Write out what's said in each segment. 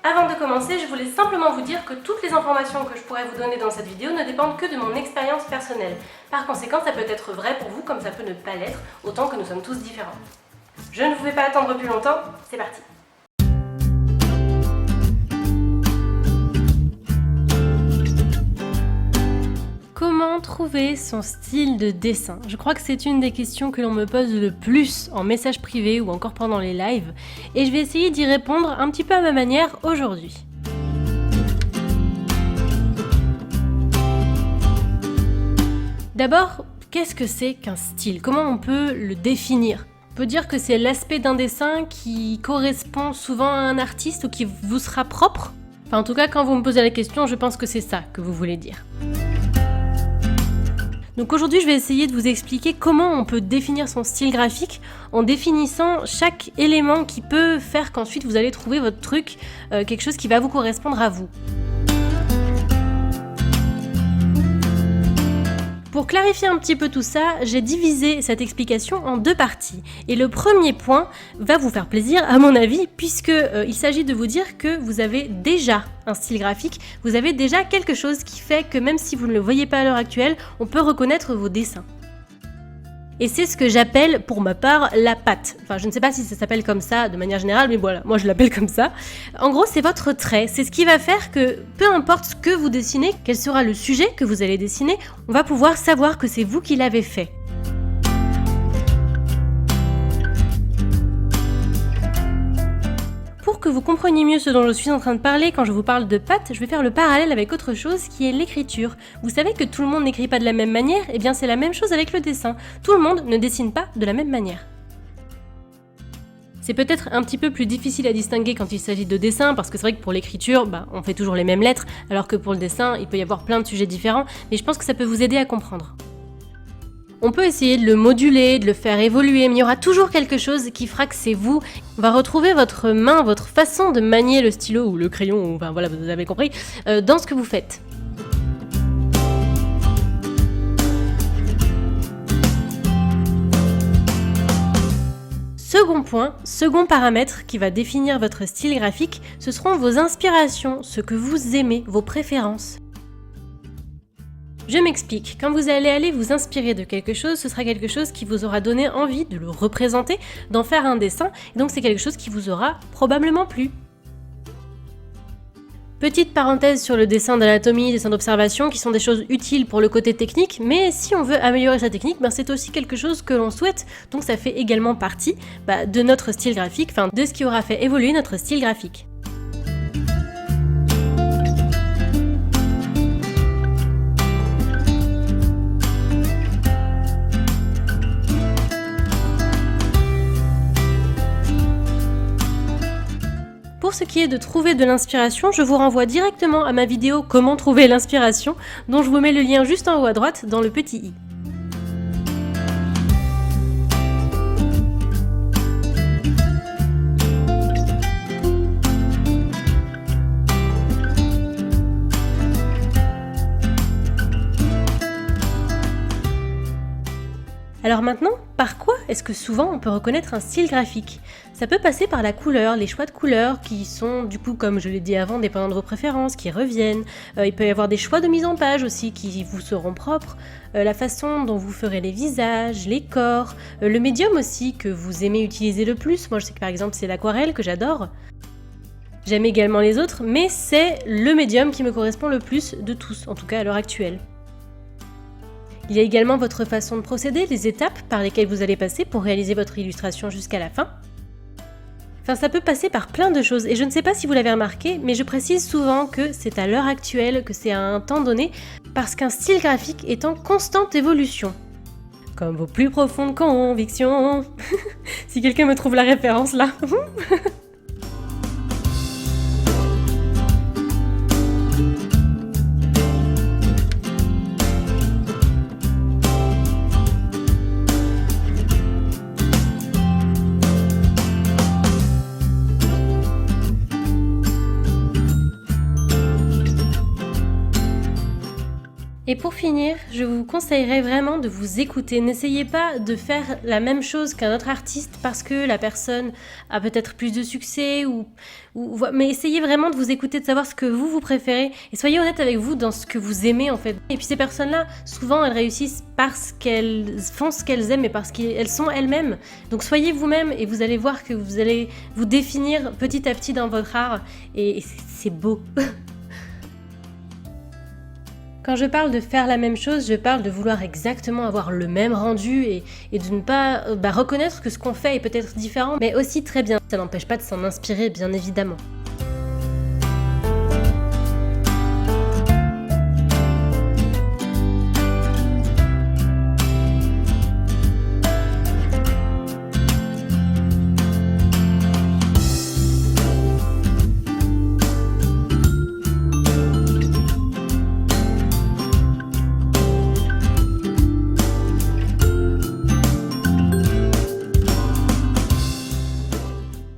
Avant de commencer, je voulais simplement vous dire que toutes les informations que je pourrais vous donner dans cette vidéo ne dépendent que de mon expérience personnelle. Par conséquent, ça peut être vrai pour vous comme ça peut ne pas l'être, autant que nous sommes tous différents. Je ne vous fais pas attendre plus longtemps, c'est parti. Comment trouver son style de dessin? Je crois que c'est une des questions que l'on me pose le plus en message privé ou encore pendant les lives, et je vais essayer d'y répondre un petit peu à ma manière aujourd'hui. D'abord, qu'est-ce que c'est qu'un style? Comment on peut le définir? On peut dire que c'est l'aspect d'un dessin qui correspond souvent à un artiste ou qui vous sera propre. Enfin, en tout cas, quand vous me posez la question, je pense que c'est ça que vous voulez dire. Donc aujourd'hui, je vais essayer de vous expliquer comment on peut définir son style graphique en définissant chaque élément qui peut faire qu'ensuite vous allez trouver votre truc, quelque chose qui va vous correspondre à vous. Pour clarifier un petit peu tout ça, j'ai divisé cette explication en deux parties. Et le premier point va vous faire plaisir, à mon avis, puisque il s'agit de vous dire que vous avez déjà un style graphique, vous avez déjà quelque chose qui fait que même si vous ne le voyez pas à l'heure actuelle, on peut reconnaître vos dessins. Et c'est ce que j'appelle, pour ma part, la patte. Enfin, je ne sais pas si ça s'appelle comme ça de manière générale, mais voilà, moi je l'appelle comme ça. En gros, c'est votre trait. C'est ce qui va faire que, peu importe ce que vous dessinez, quel sera le sujet que vous allez dessiner, on va pouvoir savoir que c'est vous qui l'avez fait. Pour que vous compreniez mieux ce dont je suis en train de parler quand je vous parle de patte, je vais faire le parallèle avec autre chose qui est l'écriture. Vous savez que tout le monde n'écrit pas de la même manière, et bien c'est la même chose avec le dessin. Tout le monde ne dessine pas de la même manière. C'est peut-être un petit peu plus difficile à distinguer quand il s'agit de dessin, parce que c'est vrai que pour l'écriture, on fait toujours les mêmes lettres, alors que pour le dessin, il peut y avoir plein de sujets différents, mais je pense que ça peut vous aider à comprendre. On peut essayer de le moduler, de le faire évoluer, mais il y aura toujours quelque chose qui fera que c'est vous. On va retrouver votre main, votre façon de manier le stylo ou le crayon, enfin voilà, vous avez compris, dans ce que vous faites. Second point, second paramètre qui va définir votre style graphique, ce seront vos inspirations, ce que vous aimez, vos préférences. Je m'explique, quand vous allez aller vous inspirer de quelque chose, ce sera quelque chose qui vous aura donné envie de le représenter, d'en faire un dessin, et donc c'est quelque chose qui vous aura probablement plu. Petite parenthèse sur le dessin d'anatomie, dessin d'observation, qui sont des choses utiles pour le côté technique, mais si on veut améliorer sa technique, c'est aussi quelque chose que l'on souhaite, donc ça fait également partie de notre style graphique, enfin de ce qui aura fait évoluer notre style graphique. Pour ce qui est de trouver de l'inspiration, je vous renvoie directement à ma vidéo « Comment trouver l'inspiration » dont je vous mets le lien juste en haut à droite dans le petit i. Alors maintenant, par quoi est-ce que souvent on peut reconnaître un style graphique? Ça peut passer par la couleur, les choix de couleurs qui sont du coup, comme je l'ai dit avant, dépendant de vos préférences, qui reviennent. Il peut y avoir des choix de mise en page aussi qui vous seront propres, la façon dont vous ferez les visages, les corps, le médium aussi que vous aimez utiliser le plus. Moi je sais que par exemple c'est l'aquarelle que j'adore. J'aime également les autres, mais c'est le médium qui me correspond le plus de tous, en tout cas à l'heure actuelle. Il y a également votre façon de procéder, les étapes par lesquelles vous allez passer pour réaliser votre illustration jusqu'à la fin. Enfin, ça peut passer par plein de choses, et je ne sais pas si vous l'avez remarqué, mais je précise souvent que c'est à l'heure actuelle, que c'est à un temps donné, parce qu'un style graphique est en constante évolution. Comme vos plus profondes convictions. Si quelqu'un me trouve la référence là. Et pour finir, je vous conseillerais vraiment de vous écouter. N'essayez pas de faire la même chose qu'un autre artiste parce que la personne a peut-être plus de succès mais essayez vraiment de vous écouter, de savoir ce que vous préférez et soyez honnête avec vous dans ce que vous aimez en fait. Et puis ces personnes-là, souvent elles réussissent parce qu'elles font ce qu'elles aiment et parce qu'elles sont elles-mêmes. Donc soyez vous-même et vous allez voir que vous allez vous définir petit à petit dans votre art et c'est beau. Quand je parle de faire la même chose, je parle de vouloir exactement avoir le même rendu et de ne pas reconnaître que ce qu'on fait est peut-être différent, mais aussi très bien. Ça n'empêche pas de s'en inspirer, bien évidemment.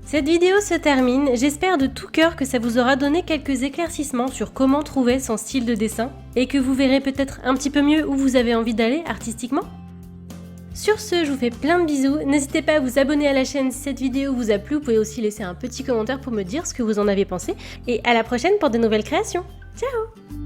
Cette vidéo se termine, j'espère de tout cœur que ça vous aura donné quelques éclaircissements sur comment trouver son style de dessin et que vous verrez peut-être un petit peu mieux où vous avez envie d'aller artistiquement. Sur ce, je vous fais plein de bisous, n'hésitez pas à vous abonner à la chaîne si cette vidéo vous a plu, vous pouvez aussi laisser un petit commentaire pour me dire ce que vous en avez pensé et à la prochaine pour de nouvelles créations. Ciao!